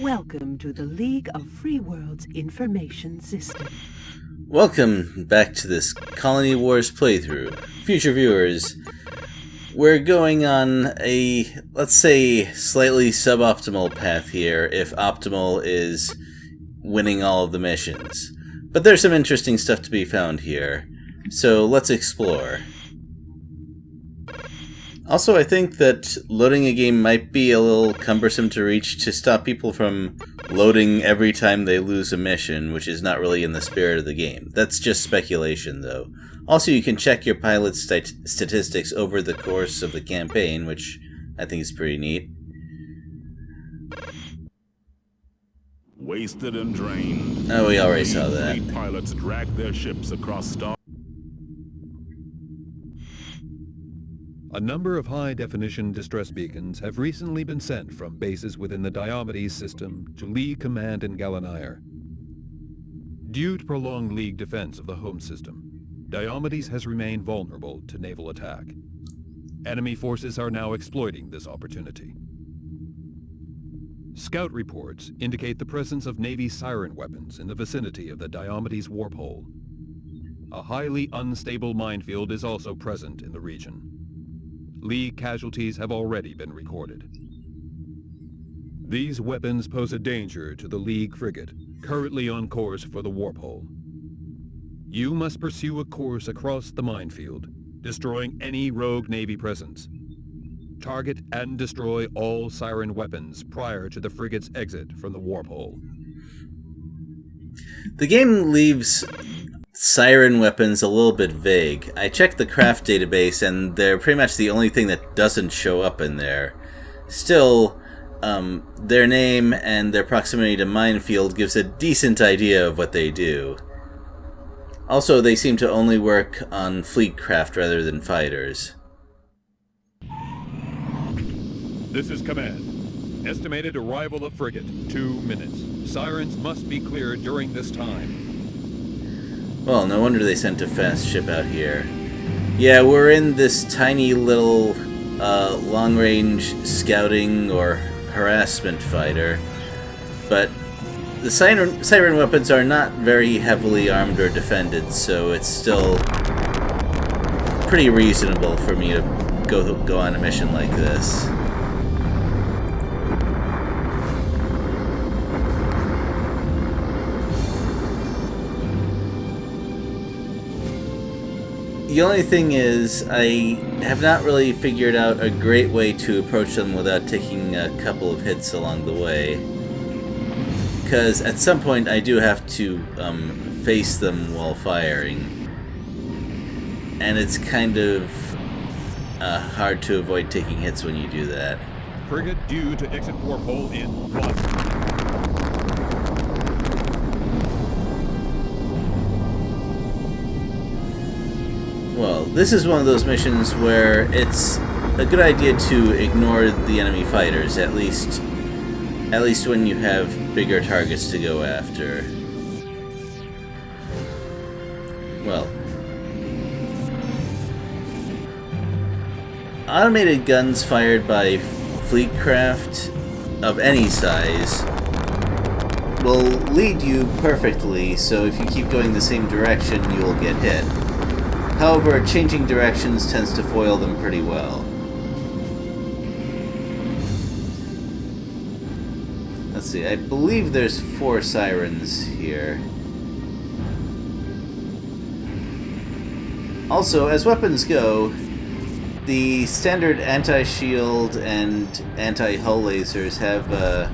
Welcome to the League of Free Worlds Information System. Welcome back to this Colony Wars playthrough. Future viewers, we're going on a, let's say, slightly suboptimal path here, if optimal is winning all of the missions. But there's some interesting stuff to be found here, so let's explore. Also, I think that loading a game might be a little cumbersome to reach to stop people from loading every time they lose a mission, which is not really in the spirit of the game. That's just speculation, though. Also, you can check your pilot's statistics over the course of the campaign, which I think is pretty neat. Wasted and drained. Oh, we already saw that. Fleet pilots drag their ships across star. A number of high-definition distress beacons have recently been sent from bases within the Diomedes system to League Command in Gallinair. Due to prolonged League defense of the home system, Diomedes has remained vulnerable to naval attack. Enemy forces are now exploiting this opportunity. Scout reports indicate the presence of Navy siren weapons in the vicinity of the Diomedes warp hole. A highly unstable minefield is also present in the region. League casualties have already been recorded. These weapons pose a danger to the League frigate, currently on course for the warp hole. You must pursue a course across the minefield, destroying any rogue Navy presence. Target and destroy all siren weapons prior to the frigate's exit from the warp hole. The game leaves siren weapons a little bit vague. I checked the craft database and they're pretty much the only thing that doesn't show up in there. Still, their name and their proximity to minefield gives a decent idea of what they do. Also, they seem to only work on fleet craft rather than fighters. This is Command. Estimated arrival of frigate, 2 minutes. Sirens must be cleared during this time. Well, no wonder they sent a fast ship out here. Yeah, we're in this tiny little long-range scouting or harassment fighter, but the siren weapons are not very heavily armed or defended, so it's still pretty reasonable for me to go on a mission like this. The only thing is, I have not really figured out a great way to approach them without taking a couple of hits along the way. Because at some point I do have to face them while firing. And it's kind of hard to avoid taking hits when you do that. Frigate due to exit warp hole in 1. Well, this is one of those missions where it's a good idea to ignore the enemy fighters, at least when you have bigger targets to go after. Well, automated guns fired by fleet craft of any size will lead you perfectly, so if you keep going the same direction, you'll get hit. However, changing directions tends to foil them pretty well. Let's see, I believe there's 4 sirens here. Also, as weapons go, the standard anti-shield and anti-hull lasers have a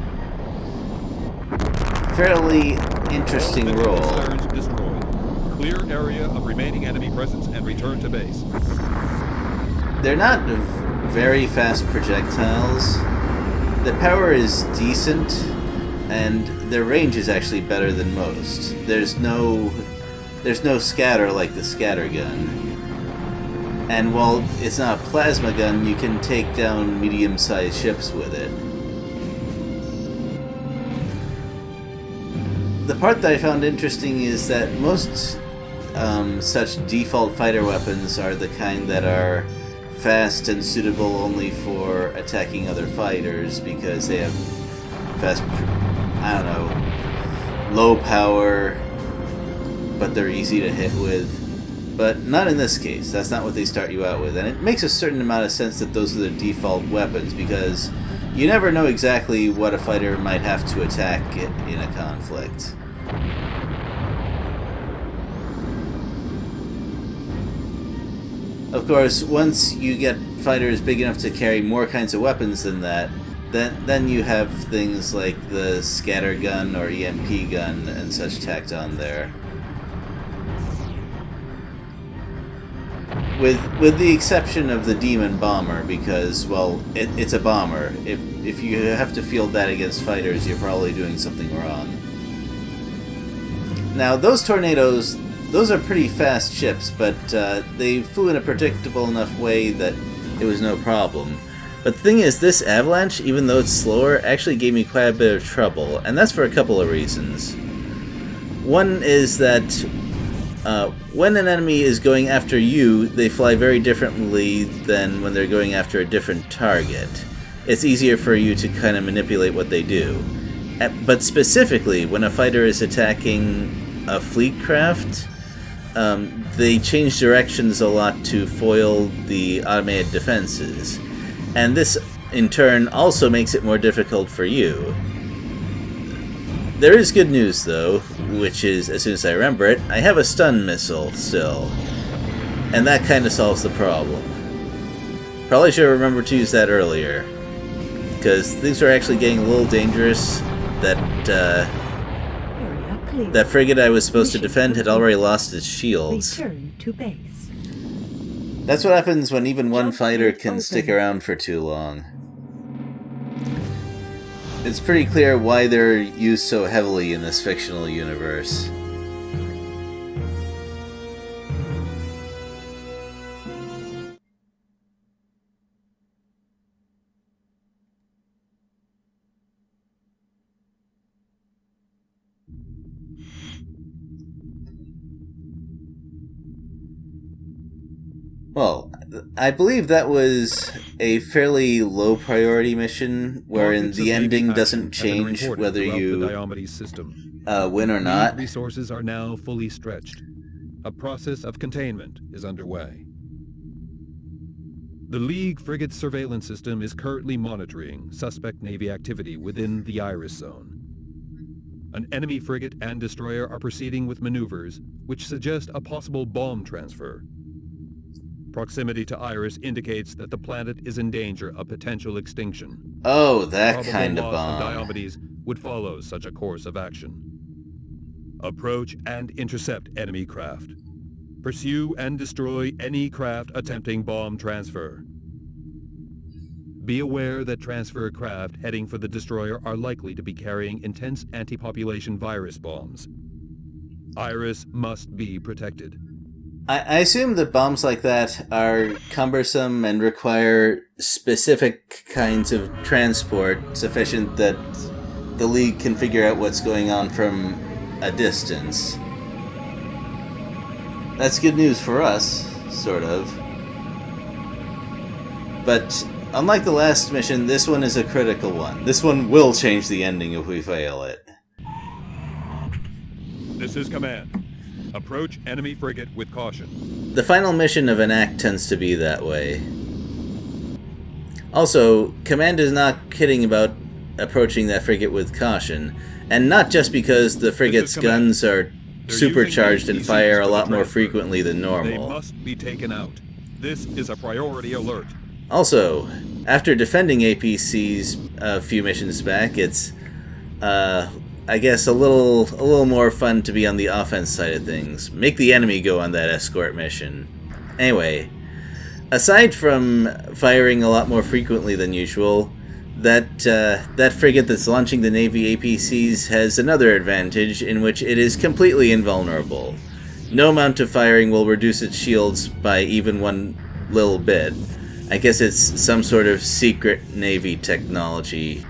fairly interesting role. Clear area of remaining enemy presence and return to base. They're not very fast projectiles. The power is decent, and their range is actually better than most. There's no scatter like the scatter gun. And while it's not a plasma gun, you can take down medium-sized ships with it. The part that I found interesting is that most such default fighter weapons are the kind that are fast and suitable only for attacking other fighters because they have fast I don't know, low power, but they're easy to hit with. But not in this case. That's not what they start you out with. And it makes a certain amount of sense that those are the default weapons, because you never know exactly what a fighter might have to attack in a conflict. Of course, once you get fighters big enough to carry more kinds of weapons than that, then you have things like the scatter gun or EMP gun and such tacked on there. With the exception of the Demon Bomber, because, well, it's a bomber. If you have to field that against fighters, you're probably doing something wrong. Now, those tornadoes, those are pretty fast ships, but they flew in a predictable enough way that it was no problem. But the thing is, this avalanche, even though it's slower, actually gave me quite a bit of trouble, and that's for a couple of reasons. One is that when an enemy is going after you, they fly very differently than when they're going after a different target. It's easier for you to kind of manipulate what they do. But specifically, when a fighter is attacking a fleet craft, they change directions a lot to foil the automated defenses. And this, in turn, also makes it more difficult for you. There is good news, though, which is, as soon as I remember it, I have a stun missile still. And that kind of solves the problem. Probably should have remembered to use that earlier, because things are actually getting a little dangerous. That frigate I was supposed to defend had already lost its shields. Return to base. That's what happens when even one fighter can stick around for too long. It's pretty clear why they're used so heavily in this fictional universe. Well, I believe that was a fairly low priority mission, wherein the ending doesn't change whether you win or not. Resources are now fully stretched. A process of containment is underway. The League frigate surveillance system is currently monitoring suspect Navy activity within the Iris Zone. An enemy frigate and destroyer are proceeding with maneuvers which suggest a possible bomb transfer. Proximity to Iris indicates that the planet is in danger of potential extinction. Oh, that Probable kind of loss bomb. Diomedes would follow such a course of action. Approach and intercept enemy craft. Pursue and destroy any craft attempting bomb transfer. Be aware that transfer craft heading for the destroyer are likely to be carrying intense anti-population virus bombs. Iris must be protected. I assume that bombs like that are cumbersome and require specific kinds of transport sufficient that the League can figure out what's going on from a distance. That's good news for us, sort of. But unlike the last mission, this one is a critical one. This one will change the ending if we fail it. This is Command. Approach enemy frigate with caution. The final mission of an act tends to be that way. Also, Command is not kidding about approaching that frigate with caution, and not just because the frigate's guns are supercharged and fire a lot more frequently than normal. They must be taken out. This is a priority alert. Also, after defending APCs a few missions back, it's I guess a little more fun to be on the offense side of things. Make the enemy go on that escort mission. Anyway, aside from firing a lot more frequently than usual, that frigate that's launching the Navy APCs has another advantage in which it is completely invulnerable. No amount of firing will reduce its shields by even one little bit. I guess it's some sort of secret Navy technology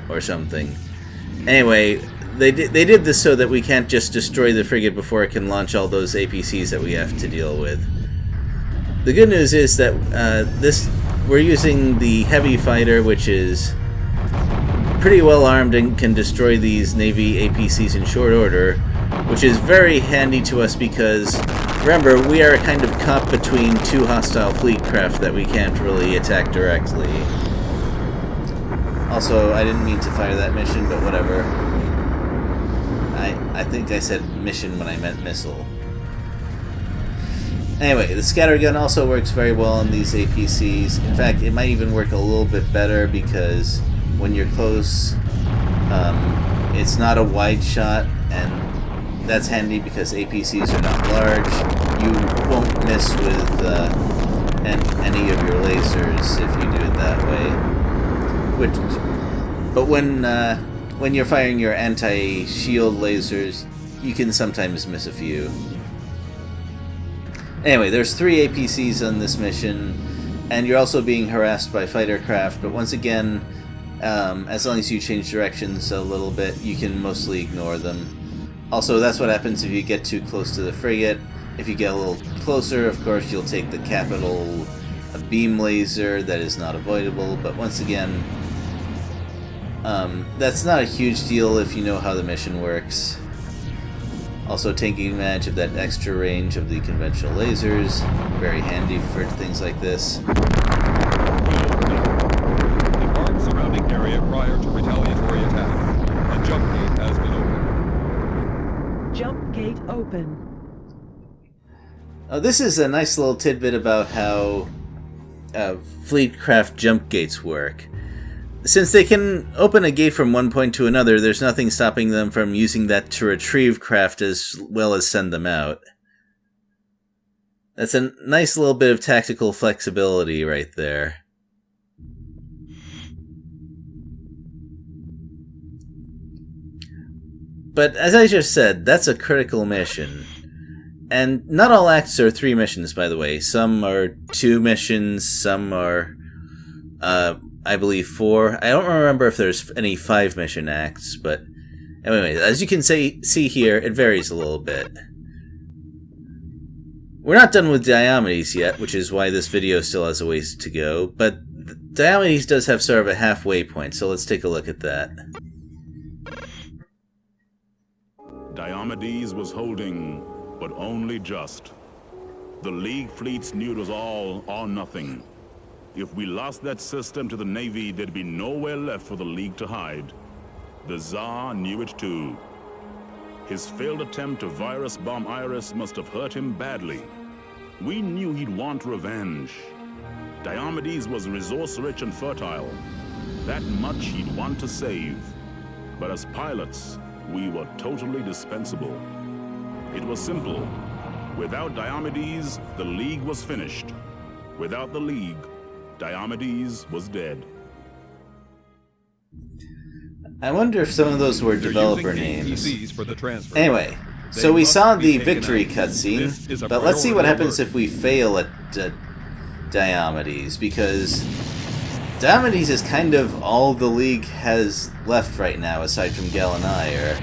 or something. Anyway, they did this so that we can't just destroy the frigate before it can launch all those APCs that we have to deal with. The good news is that we're using the heavy fighter, which is pretty well armed and can destroy these Navy APCs in short order, which is very handy to us because, remember, we are kind of caught between two hostile fleet craft that we can't really attack directly. Also, I didn't mean to fire that mission, but whatever. I think I said mission when I meant missile. Anyway, the scattergun also works very well on these APCs. In fact, it might even work a little bit better because when you're close, it's not a wide shot, and that's handy because APCs are not large. You won't miss with any of your lasers if you do it that way. But when you're firing your anti-shield lasers, you can sometimes miss a few. Anyway, there's 3 APCs on this mission, and you're also being harassed by fighter craft, but once again, as long as you change directions a little bit, you can mostly ignore them. Also, that's what happens if you get too close to the frigate. If you get a little closer, of course, you'll take the capital beam laser that is not avoidable, but once again, that's not a huge deal if you know how the mission works. Also, taking advantage of that extra range of the conventional lasers, very handy for things like this. Depart surrounding area prior to retaliatory attack. A jump gate has been opened. Jump gate open. This is a nice little tidbit about how fleet craft jump gates work. Since they can open a gate from one point to another, there's nothing stopping them from using that to retrieve craft as well as send them out. That's a nice little bit of tactical flexibility right there. But as I just said, that's a critical mission. And not all acts are 3 missions, by the way. Some are 2 missions, some are, I believe 4. I don't remember if there's any 5 mission acts, but anyway, as you can see here, it varies a little bit. We're not done with Diomedes yet, which is why this video still has a ways to go, but Diomedes does have sort of a halfway point, so let's take a look at that. Diomedes was holding, but only just. The League fleets knew it was all or nothing. If we lost that system to the Navy, there'd be nowhere left for the League to hide. The Tsar knew it too. His failed attempt to virus bomb Iris must have hurt him badly. We knew he'd want revenge. Diomedes was resource-rich and fertile. That much he'd want to save. But as pilots, we were totally dispensable. It was simple. Without Diomedes, the League was finished. Without the League, Diomedes was dead. I wonder if some of those were developer names. For the transfer. Anyway, so we saw the victory cutscene, but let's see what happens if we fail at Diomedes, because Diomedes is kind of all the League has left right now, aside from Gallinair.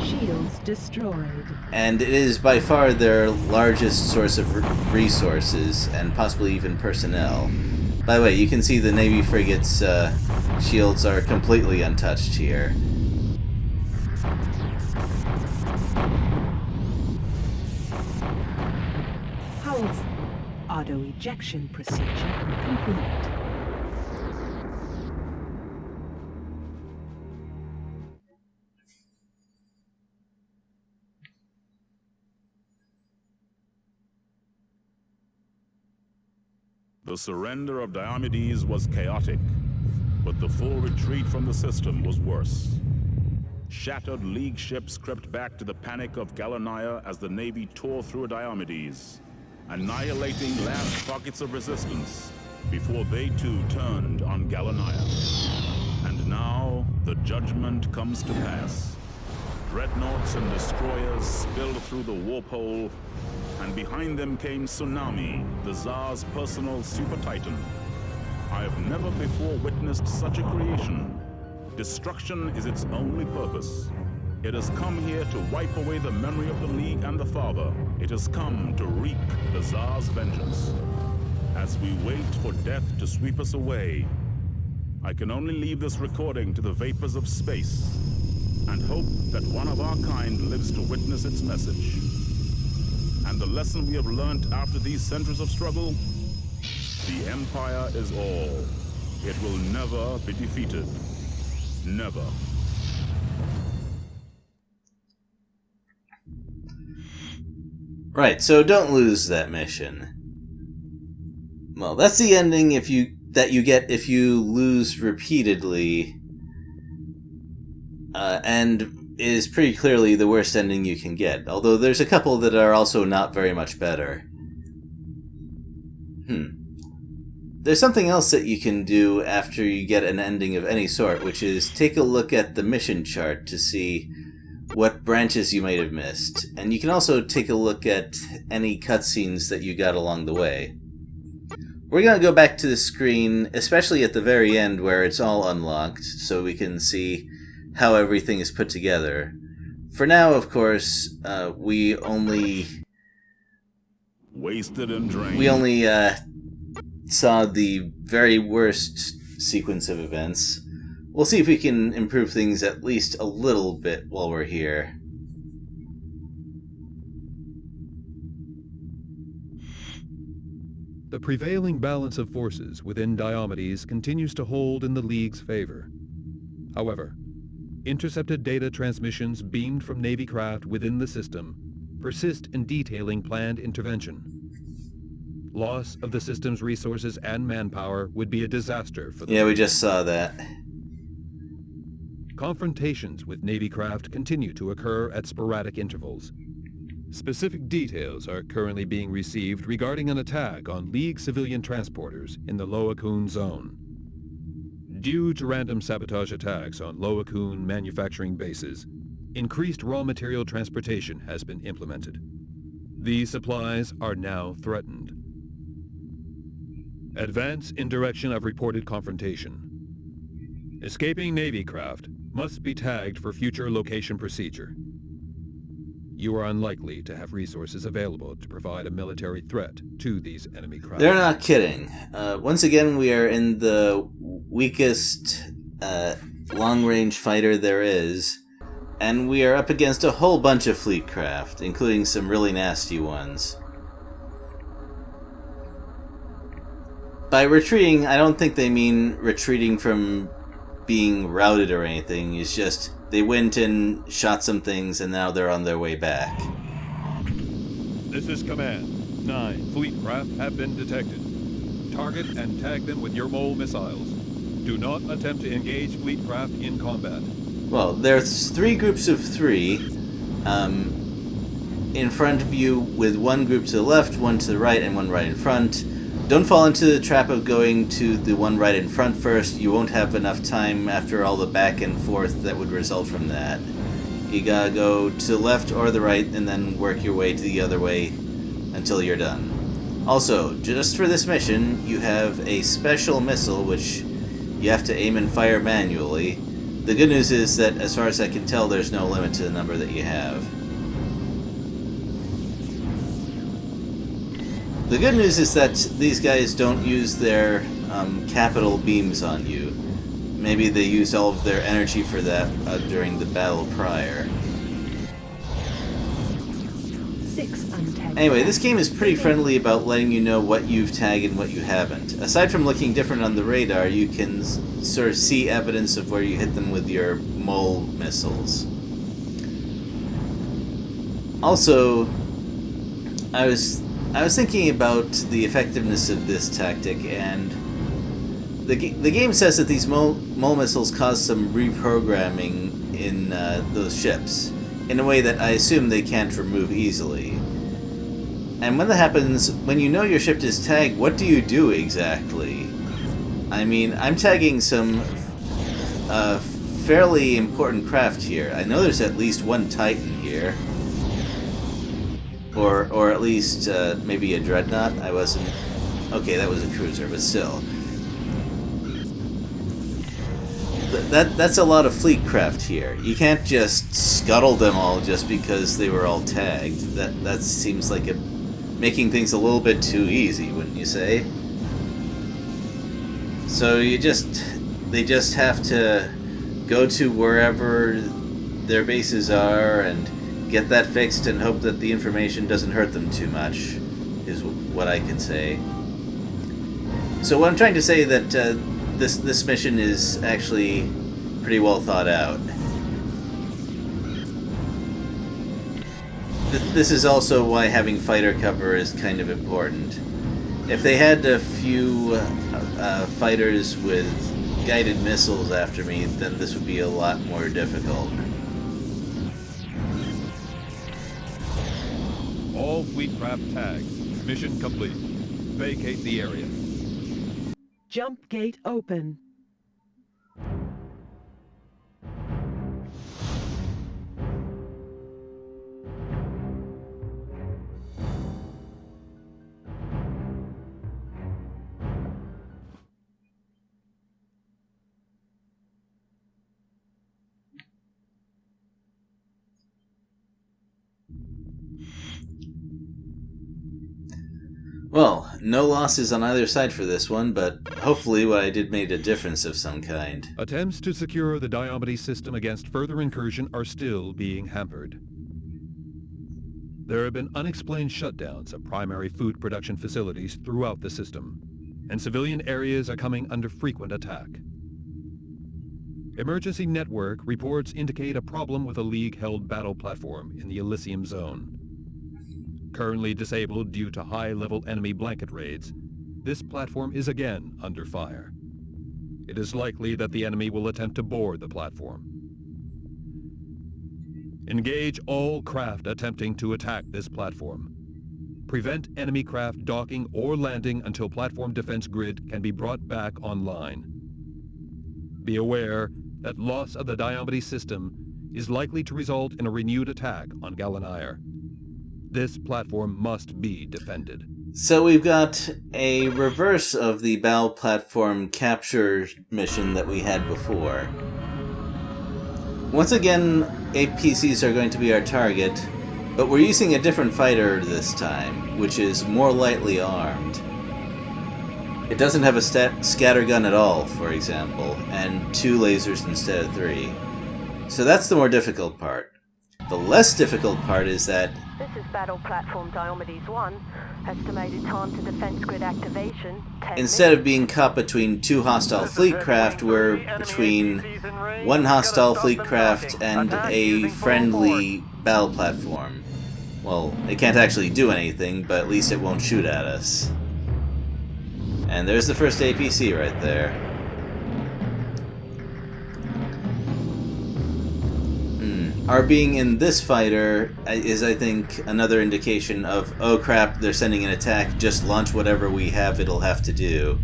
Shields destroyed. And it is by far their largest source of resources, and possibly even personnel. By the way, you can see the Navy frigates' shields are completely untouched here. Hull's auto-ejection procedure complete. The surrender of Diomedes was chaotic, but the full retreat from the system was worse. Shattered League ships crept back to the panic of Gallinair as the Navy tore through Diomedes, annihilating last pockets of resistance before they too turned on Gallinair. And now the judgment comes to pass. Dreadnoughts and destroyers spilled through the warp hole, and behind them came Tsunami, the Tsar's personal super titan. I have never before witnessed such a creation. Destruction is its only purpose. It has come here to wipe away the memory of the League and the Father. It has come to wreak the Tsar's vengeance. As we wait for death to sweep us away, I can only leave this recording to the vapors of space and hope that one of our kind lives to witness its message. And the lesson we have learned after these centuries of struggle: the Empire is all. It will never be defeated. Never. Right, so don't lose that mission. Well, that's the ending that you get if you lose repeatedly, and is pretty clearly the worst ending you can get, although there's a couple that are also not very much better. There's something else that you can do after you get an ending of any sort, which is take a look at the mission chart to see what branches you might have missed. And you can also take a look at any cutscenes that you got along the way. We're going to go back to the screen, especially at the very end where it's all unlocked, so we can see how everything is put together. For now, of course, we only Wasted and drained. Saw the very worst sequence of events. We'll see if we can improve things at least a little bit while we're here. The prevailing balance of forces within Diomedes continues to hold in the League's favor. However, intercepted data transmissions beamed from Navy craft within the system persist in detailing planned intervention. Loss of the system's resources and manpower would be a disaster for the... Yeah, we just saw that. Confrontations with Navy craft continue to occur at sporadic intervals. Specific details are currently being received regarding an attack on League civilian transporters in the Lo Akun zone. Due to random sabotage attacks on Lo Akun manufacturing bases, increased raw material transportation has been implemented. These supplies are now threatened. Advance in direction of reported confrontation. Escaping Navy craft must be tagged for future location procedure. You are unlikely to have resources available to provide a military threat to these enemy craft. They're not kidding. Once again, we are in the weakest long-range fighter there is, and we are up against a whole bunch of fleet craft, including some really nasty ones. By retreating, I don't think they mean retreating from being routed or anything. It's just they went and shot some things and now they're on their way back. This is Command. 9 fleet craft have been detected. Target and tag them with your mole missiles. Do not attempt to engage fleet craft in combat. Well, there's 3 groups of 3 in front of you, with one group to the left, one to the right, and one right in front. Don't fall into the trap of going to the one right in front first. You won't have enough time after all the back and forth that would result from that. You gotta go to the left or the right and then work your way to the other way until you're done. Also, just for this mission, you have a special missile which you have to aim and fire manually. The good news is that, as far as I can tell, there's no limit to the number that you have. The good news is that these guys don't use their capital beams on you. Maybe they used all of their energy for that during the battle prior. 6 untagged. Anyway, this game is pretty friendly about letting you know what you've tagged and what you haven't. Aside from looking different on the radar, you can sort of see evidence of where you hit them with your mole missiles. Also, I was thinking about the effectiveness of this tactic, and the game says that these mole missiles cause some reprogramming in those ships, in a way that I assume they can't remove easily. And when that happens, when you know your ship is tagged, what do you do exactly? I mean, I'm tagging some fairly important craft here. I know there's at least one Titan here. Or at least maybe a dreadnought. I wasn't... Okay, that was a cruiser, but still. That's a lot of fleet craft here. You can't just scuttle them all just because they were all tagged. That seems like making things a little bit too easy, wouldn't you say? So you just they just have to go to wherever their bases are and get that fixed and hope that the information doesn't hurt them too much, is what I can say. So what I'm trying to say that this mission is actually pretty well thought out. This is also why having fighter cover is kind of important. If they had a few fighters with guided missiles after me, then this would be a lot more difficult. All fleet craft tagged. Mission complete. Vacate the area. Jump gate open. Well, no losses on either side for this one, but hopefully what I did made a difference of some kind. Attempts to secure the Diomedes system against further incursion are still being hampered. There have been unexplained shutdowns of primary food production facilities throughout the system, and civilian areas are coming under frequent attack. Emergency network reports indicate a problem with a League-held battle platform in the Elysium Zone. Currently disabled due to high-level enemy blanket raids, this platform is again under fire. It is likely that the enemy will attempt to board the platform. Engage all craft attempting to attack this platform. Prevent enemy craft docking or landing until platform defense grid can be brought back online. Be aware that loss of the Diomedes system is likely to result in a renewed attack on Gallinaire. This platform must be defended. So we've got a reverse of the BAL platform capture mission that we had before. Once again, APCs are going to be our target, but we're using a different fighter this time, which is more lightly armed. It doesn't have a scattergun at all, for example, and 2 lasers instead of 3. So that's the more difficult part. The less difficult part is that This is Battle Platform Diomedes 1. Estimated time to defense grid activation, 10 instead of being caught between 2 hostile fleet craft, we're between 1 hostile fleet craft and a friendly battle platform. Well, it can't actually do anything, but at least it won't shoot at us. And there's the first APC right there. Our being in this fighter is, I think, another indication of, oh crap, they're sending an attack, just launch whatever we have it'll have to do.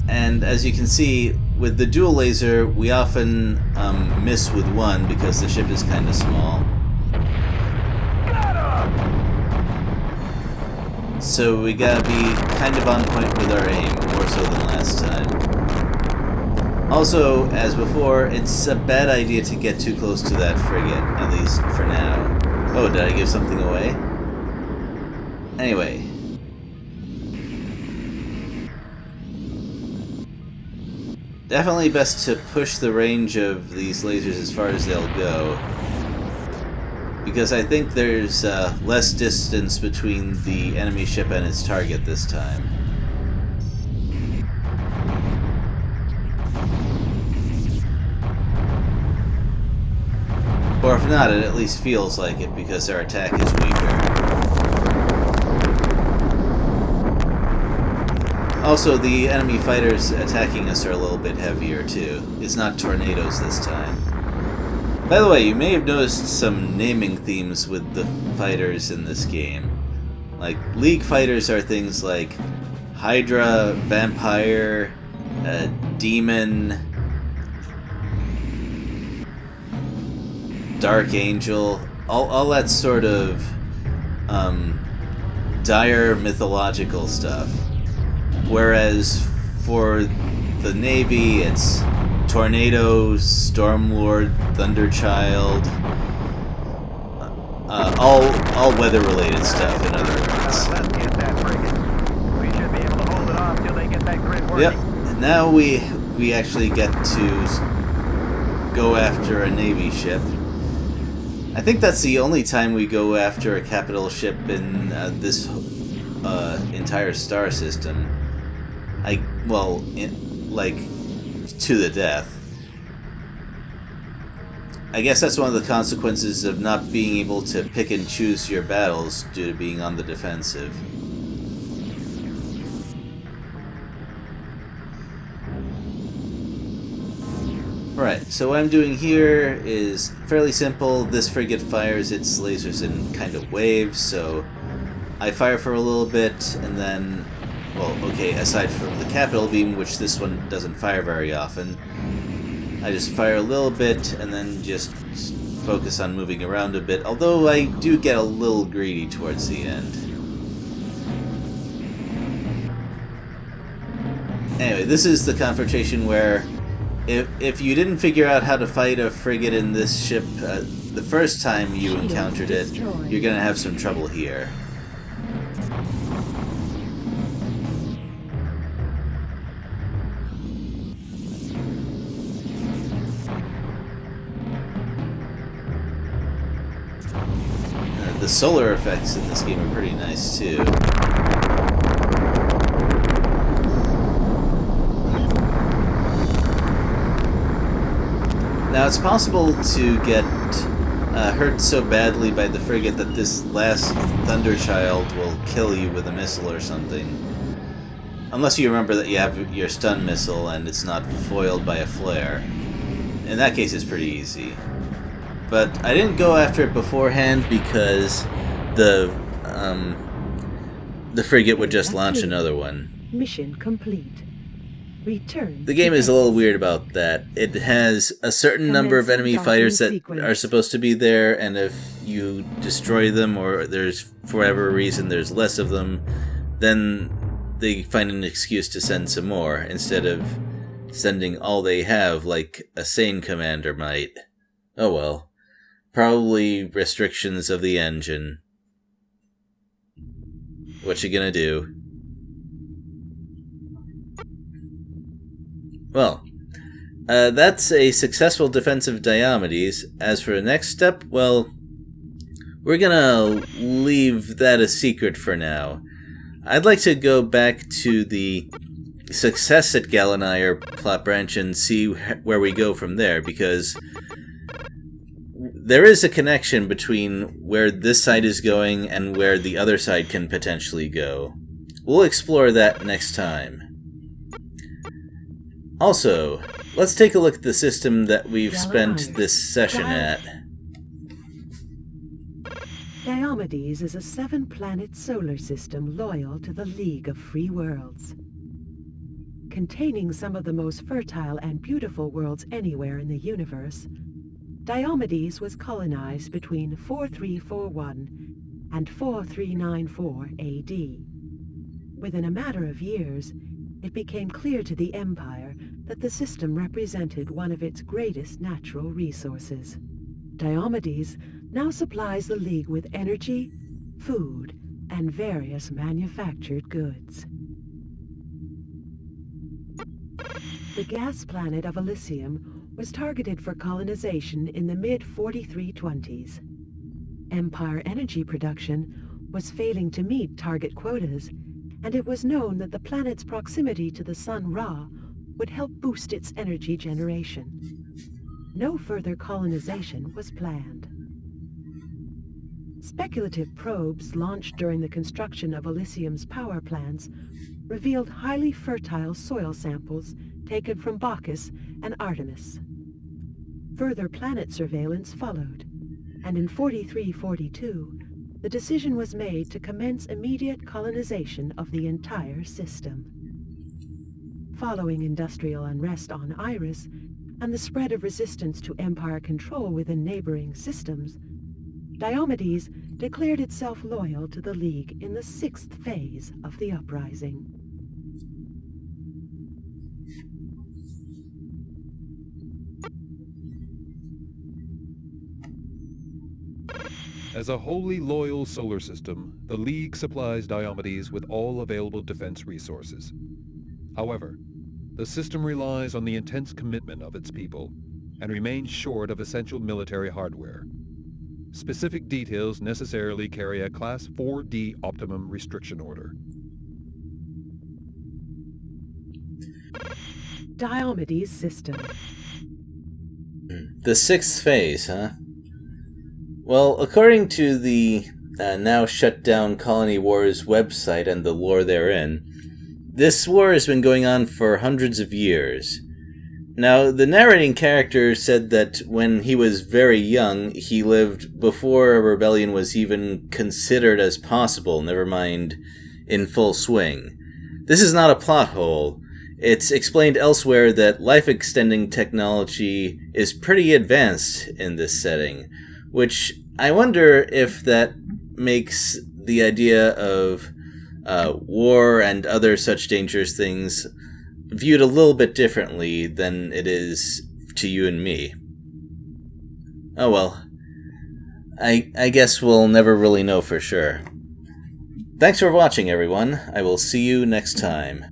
And as you can see, with the dual laser, we often miss with one because the ship is kind of small. So we gotta be kind of on point with our aim, more so than last time. Also, as before, it's a bad idea to get too close to that frigate, at least for now. Oh, did I give something away? Anyway. Definitely best to push the range of these lasers as far as they'll go, because I think there's less distance between the enemy ship and its target this time. Or if not, it at least feels like it because our attack is weaker. Also, the enemy fighters attacking us are a little bit heavier too. It's not tornadoes this time. By the way, you may have noticed some naming themes with the fighters in this game. Like, League fighters are things like Hydra, Vampire, Demon, Dark Angel, all that sort of dire mythological stuff. Whereas for the Navy, it's Tornado, Stormlord, Thunderchild, all weather-related stuff, in other words. Let's get that frigate. We should be able to hold it off till they get that grid working. Yep, now we actually get to go after a Navy ship. I think that's the only time we go after a capital ship in this entire star system. Like, to the death. I guess that's one of the consequences of not being able to pick and choose your battles due to being on the defensive. Right, so what I'm doing here is fairly simple. This frigate fires its lasers in kind of waves, so I fire for a little bit, and then, well, okay, aside from the capital beam, which this one doesn't fire very often, I just fire a little bit, and then just focus on moving around a bit, although I do get a little greedy towards the end. Anyway, this is the confrontation where if you didn't figure out how to fight a frigate in this ship the first time you encountered it, you're going to have some trouble here. The solar effects in this game are pretty nice too. Now, it's possible to get hurt so badly by the frigate that this last Thunderchild will kill you with a missile or something. Unless you remember that you have your stun missile and it's not foiled by a flare. In that case, it's pretty easy. But I didn't go after it beforehand because the frigate would just launch another one. Mission complete. Return. The game is a little weird about that. It has a certain number of enemy fighters that are supposed to be there, and if you destroy them or there's, for whatever reason, there's less of them, then they find an excuse to send some more, instead of sending all they have like a sane commander might. Oh well. Probably restrictions of the engine. What you gonna do? Well, that's a successful defense of Diomedes. As for the next step, well, we're gonna leave that a secret for now. I'd like to go back to the success at Gallinair plot branch and see where we go from there, because there is a connection between where this side is going and where the other side can potentially go. We'll explore that next time. Also, let's take a look at the system that we've spent this session at. Diomedes is a 7-planet solar system loyal to the League of Free Worlds. Containing some of the most fertile and beautiful worlds anywhere in the universe, Diomedes was colonized between 4341 and 4394 AD. Within a matter of years, it became clear to the Empire that the system represented one of its greatest natural resources. Diomedes now supplies the League with energy, food, and various manufactured goods. The gas planet of Elysium was targeted for colonization in the mid-4320s. Empire energy production was failing to meet target quotas, and it was known that the planet's proximity to the sun Ra would help boost its energy generation. No further colonization was planned. Speculative probes launched during the construction of Elysium's power plants revealed highly fertile soil samples taken from Bacchus and Artemis. Further planet surveillance followed, and in 4342, the decision was made to commence immediate colonization of the entire system. Following industrial unrest on Iris and the spread of resistance to Empire control within neighboring systems, Diomedes declared itself loyal to the League in the 6th phase of the uprising. As a wholly loyal solar system, the League supplies Diomedes with all available defense resources. However, the system relies on the intense commitment of its people and remains short of essential military hardware. Specific details necessarily carry a Class 4D Optimum Restriction Order. Diomedes system. The sixth phase, huh? Well, according to the now shut down Colony Wars website and the lore therein, this war has been going on for hundreds of years. Now, the narrating character said that when he was very young, he lived before a rebellion was even considered as possible, never mind in full swing. This is not a plot hole. It's explained elsewhere that life-extending technology is pretty advanced in this setting, which I wonder if that makes the idea of war and other such dangerous things viewed a little bit differently than it is to you and me. Oh well. I guess we'll never really know for sure. Thanks for watching, everyone. I will see you next time.